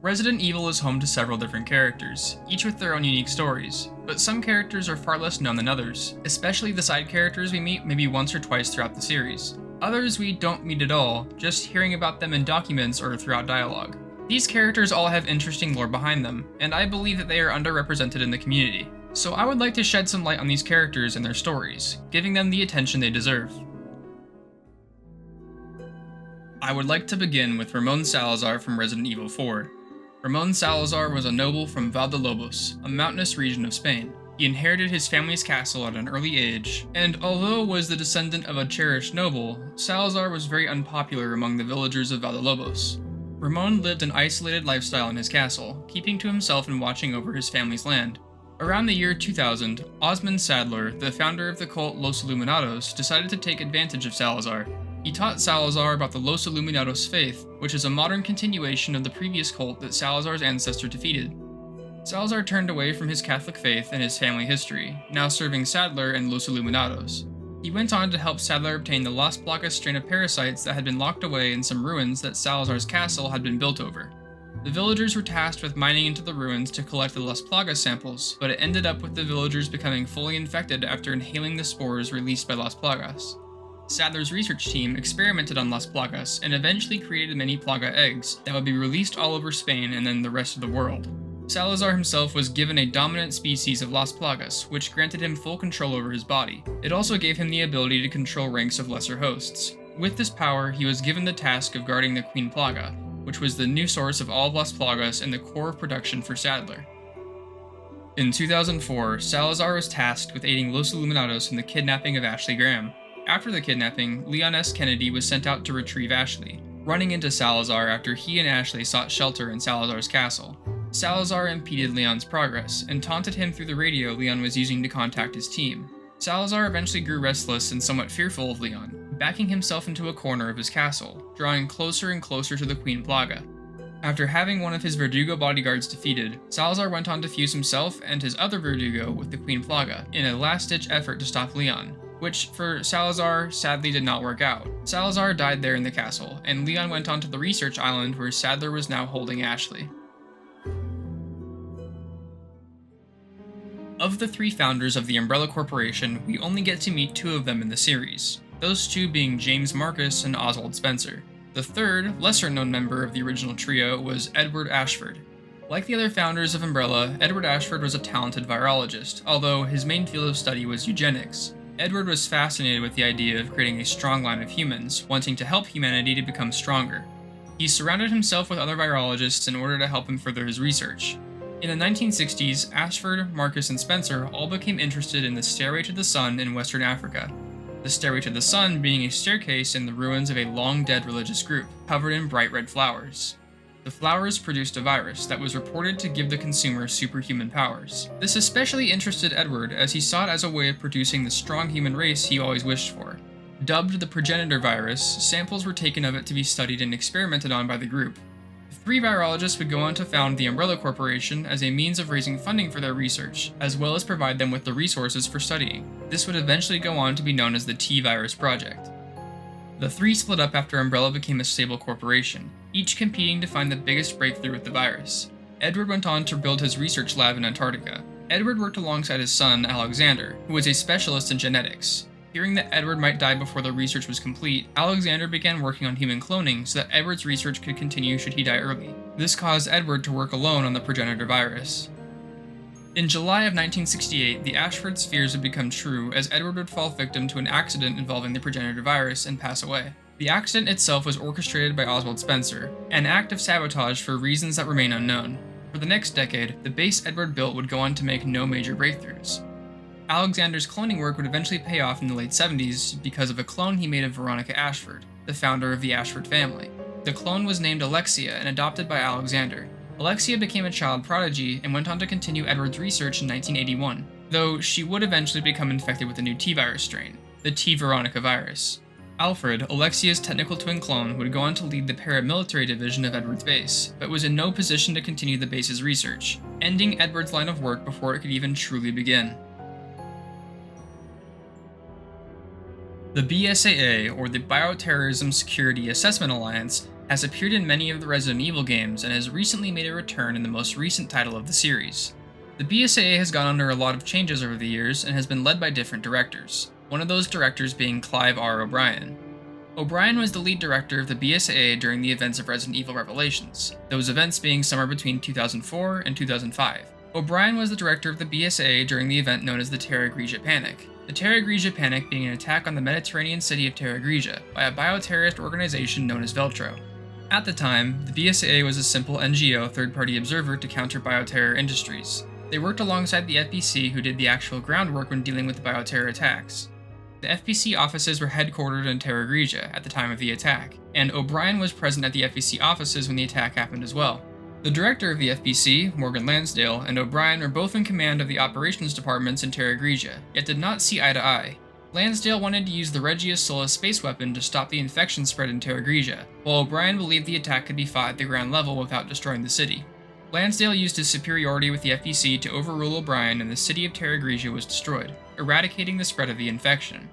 Resident Evil is home to several different characters, each with their own unique stories, but some characters are far less known than others, especially the side characters we meet maybe once or twice throughout the series. Others we don't meet at all, just hearing about them in documents or throughout dialogue. These characters all have interesting lore behind them, and I believe that they are underrepresented in the community. So I would like to shed some light on these characters and their stories, giving them the attention they deserve. I would like to begin with Ramon Salazar from Resident Evil 4. Ramon Salazar was a noble from Valdelobos, a mountainous region of Spain. He inherited his family's castle at an early age, and although was the descendant of a cherished noble, Salazar was very unpopular among the villagers of Valdelobos. Ramon lived an isolated lifestyle in his castle, keeping to himself and watching over his family's land. Around the year 2000, Osmond Sadler, the founder of the cult Los Illuminados, decided to take advantage of Salazar. He taught Salazar about the Los Illuminados faith, which is a modern continuation of the previous cult that Salazar's ancestor defeated. Salazar turned away from his Catholic faith and his family history, now serving Sadler and Los Illuminados. He went on to help Sadler obtain the Las Plagas strain of parasites that had been locked away in some ruins that Salazar's castle had been built over. The villagers were tasked with mining into the ruins to collect the Las Plagas samples, but it ended up with the villagers becoming fully infected after inhaling the spores released by Las Plagas. Sadler's research team experimented on Las Plagas and eventually created many Plaga eggs that would be released all over Spain and then the rest of the world. Salazar himself was given a dominant species of Las Plagas, which granted him full control over his body. It also gave him the ability to control ranks of lesser hosts. With this power, he was given the task of guarding the Queen Plaga, which was the new source of all of Las Plagas and the core of production for Sadler. In 2004, Salazar was tasked with aiding Los Illuminados in the kidnapping of Ashley Graham. After the kidnapping, Leon S. Kennedy was sent out to retrieve Ashley, running into Salazar after he and Ashley sought shelter in Salazar's castle. Salazar impeded Leon's progress, and taunted him through the radio Leon was using to contact his team. Salazar eventually grew restless and somewhat fearful of Leon, backing himself into a corner of his castle, drawing closer and closer to the Queen Plaga. After having one of his Verdugo bodyguards defeated, Salazar went on to fuse himself and his other Verdugo with the Queen Plaga in a last-ditch effort to stop Leon, which for Salazar sadly did not work out. Salazar died there in the castle, and Leon went on to the research island where Sadler was now holding Ashley. Of the three founders of the Umbrella Corporation, we only get to meet two of them in the series, those two being James Marcus and Oswald Spencer. The third, lesser-known member of the original trio was Edward Ashford. Like the other founders of Umbrella, Edward Ashford was a talented virologist, although his main field of study was eugenics. Edward was fascinated with the idea of creating a strong line of humans, wanting to help humanity to become stronger. He surrounded himself with other virologists in order to help him further his research. In the 1960s, Ashford, Marcus, and Spencer all became interested in the Stairway to the Sun in Western Africa. The Stairway to the Sun being a staircase in the ruins of a long-dead religious group, covered in bright red flowers. The flowers produced a virus that was reported to give the consumer superhuman powers. This especially interested Edward, as he saw it as a way of producing the strong human race he always wished for. Dubbed the progenitor virus, samples were taken of it to be studied and experimented on by the group. The three virologists would go on to found the Umbrella Corporation as a means of raising funding for their research, as well as provide them with the resources for studying. This would eventually go on to be known as the T-Virus Project. The three split up after Umbrella became a stable corporation, each competing to find the biggest breakthrough with the virus. Edward went on to build his research lab in Antarctica. Edward worked alongside his son, Alexander, who was a specialist in genetics. Hearing that Edward might die before the research was complete, Alexander began working on human cloning so that Edward's research could continue should he die early. This caused Edward to work alone on the progenitor virus. In July of 1968, the Ashford's fears would become true as Edward would fall victim to an accident involving the progenitor virus and pass away. The accident itself was orchestrated by Oswald Spencer, an act of sabotage for reasons that remain unknown. For the next decade, the base Edward built would go on to make no major breakthroughs. Alexander's cloning work would eventually pay off in the late 70s because of a clone he made of Veronica Ashford, the founder of the Ashford family. The clone was named Alexia and adopted by Alexander. Alexia became a child prodigy and went on to continue Edward's research in 1981, though she would eventually become infected with a new T-virus strain, the T. Veronica virus. Alfred, Alexia's technical twin clone, would go on to lead the paramilitary division of Edward's base, but was in no position to continue the base's research, ending Edward's line of work before it could even truly begin. The BSAA, or the Bioterrorism Security Assessment Alliance, has appeared in many of the Resident Evil games and has recently made a return in the most recent title of the series. The BSAA has gone under a lot of changes over the years and has been led by different directors, one of those directors being Clive R. O'Brien. O'Brien was the lead director of the BSAA during the events of Resident Evil Revelations, those events being somewhere between 2004 and 2005. O'Brien was the director of the BSAA during the event known as the Terra Grigia Panic. The Terra Grigia Panic being an attack on the Mediterranean city of Terra Grigia by a bioterrorist organization known as Veltro. At the time, the BSAA was a simple NGO third-party observer to counter bioterror industries. They worked alongside the FBC, who did the actual groundwork when dealing with bioterror attacks. The FBC offices were headquartered in Terra Grigia at the time of the attack, and O'Brien was present at the FBC offices when the attack happened as well. The director of the FBC, Morgan Lansdale, and O'Brien were both in command of the operations departments in Terra Grigia, yet did not see eye to eye. Lansdale wanted to use the Regius Solis space weapon to stop the infection spread in Terra Grigia, while O'Brien believed the attack could be fought at the ground level without destroying the city. Lansdale used his superiority with the FBC to overrule O'Brien, and the city of Terra Grigia was destroyed, eradicating the spread of the infection.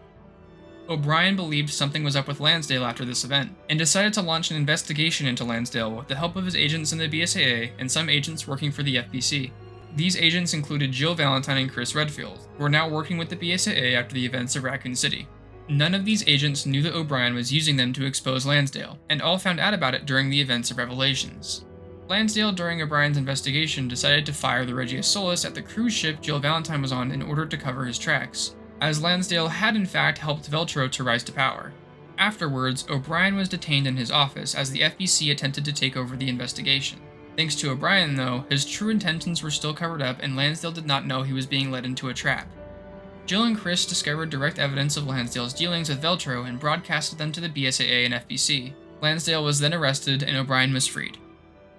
O'Brien believed something was up with Lansdale after this event, and decided to launch an investigation into Lansdale with the help of his agents in the BSAA and some agents working for the FBC. These agents included Jill Valentine and Chris Redfield, who are now working with the BSAA after the events of Raccoon City. None of these agents knew that O'Brien was using them to expose Lansdale, and all found out about it during the events of Revelations. Lansdale, during O'Brien's investigation, decided to fire the Regius Solis at the cruise ship Jill Valentine was on in order to cover his tracks, as Lansdale had in fact helped Veltro to rise to power. Afterwards, O'Brien was detained in his office as the FBC attempted to take over the investigation. Thanks to O'Brien, though, his true intentions were still covered up and Lansdale did not know he was being led into a trap. Jill and Chris discovered direct evidence of Lansdale's dealings with Veltro and broadcasted them to the BSAA and FBC. Lansdale was then arrested and O'Brien was freed.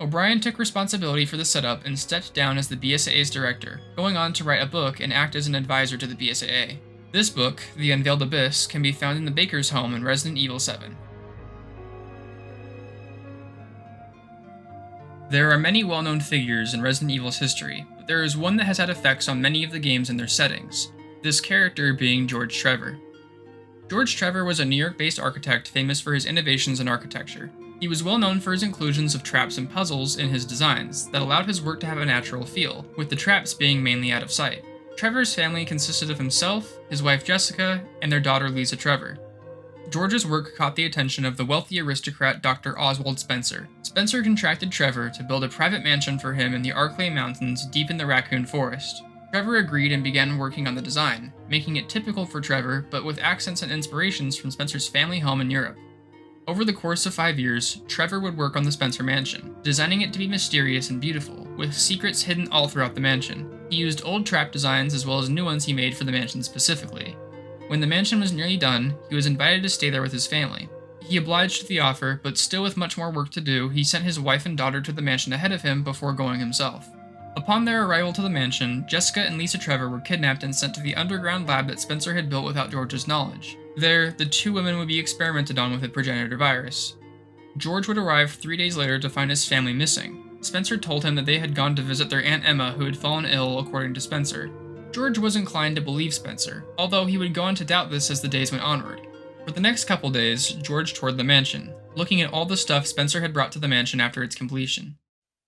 O'Brien took responsibility for the setup and stepped down as the BSAA's director, going on to write a book and act as an advisor to the BSAA. This book, The Unveiled Abyss, can be found in the Baker's home in Resident Evil 7. There are many well-known figures in Resident Evil's history, but there is one that has had effects on many of the games and their settings, this character being George Trevor. George Trevor was a New York-based architect famous for his innovations in architecture. He was well known for his inclusions of traps and puzzles in his designs that allowed his work to have a natural feel, with the traps being mainly out of sight. Trevor's family consisted of himself, his wife Jessica, and their daughter Lisa Trevor. George's work caught the attention of the wealthy aristocrat Dr. Oswald Spencer. Spencer contracted Trevor to build a private mansion for him in the Arklay Mountains deep in the Raccoon Forest. Trevor agreed and began working on the design, making it typical for Trevor, but with accents and inspirations from Spencer's family home in Europe. Over the course of 5 years, Trevor would work on the Spencer mansion, designing it to be mysterious and beautiful, with secrets hidden all throughout the mansion. He used old trap designs as well as new ones he made for the mansion specifically. When the mansion was nearly done, he was invited to stay there with his family. He obliged to the offer, but still with much more work to do, he sent his wife and daughter to the mansion ahead of him before going himself. Upon their arrival to the mansion, Jessica and Lisa Trevor were kidnapped and sent to the underground lab that Spencer had built without George's knowledge. There, the two women would be experimented on with a progenitor virus. George would arrive 3 days later to find his family missing. Spencer told him that they had gone to visit their Aunt Emma, who had fallen ill, according to Spencer. George was inclined to believe Spencer, although he would go on to doubt this as the days went onward. For the next couple days, George toured the mansion, looking at all the stuff Spencer had brought to the mansion after its completion.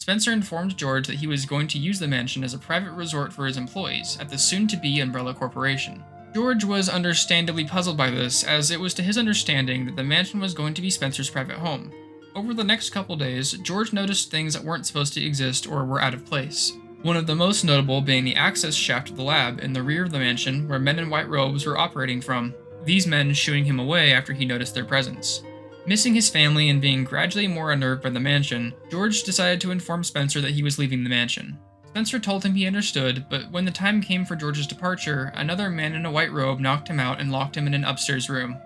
Spencer informed George that he was going to use the mansion as a private resort for his employees at the soon-to-be Umbrella Corporation. George was understandably puzzled by this, as it was to his understanding that the mansion was going to be Spencer's private home. Over the next couple days, George noticed things that weren't supposed to exist or were out of place. One of the most notable being the access shaft of the lab in the rear of the mansion where men in white robes were operating from, these men shooing him away after he noticed their presence. Missing his family and being gradually more unnerved by the mansion, George decided to inform Spencer that he was leaving the mansion. Spencer told him he understood, but when the time came for George's departure, another man in a white robe knocked him out and locked him in an upstairs room.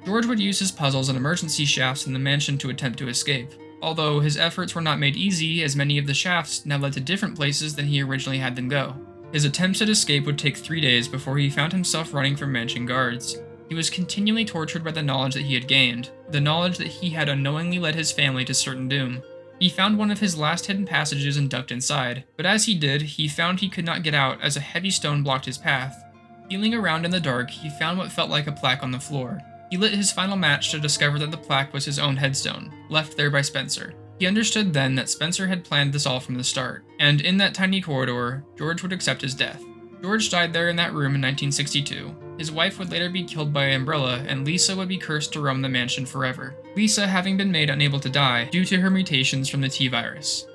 George would use his puzzles and emergency shafts in the mansion to attempt to escape, although his efforts were not made easy as many of the shafts now led to different places than he originally had them go. His attempts at escape would take 3 days before he found himself running from mansion guards. He was continually tortured by the knowledge that he had gained, the knowledge that he had unknowingly led his family to certain doom. He found one of his last hidden passages and ducked inside, but as he did, he found he could not get out as a heavy stone blocked his path. Feeling around in the dark, he found what felt like a plaque on the floor. He lit his final match to discover that the plaque was his own headstone, left there by Spencer. He understood then that Spencer had planned this all from the start, and in that tiny corridor, George would accept his death. George died there in that room in 1962. His wife would later be killed by Umbrella, and Lisa would be cursed to roam the mansion forever. Lisa having been made unable to die due to her mutations from the T-virus.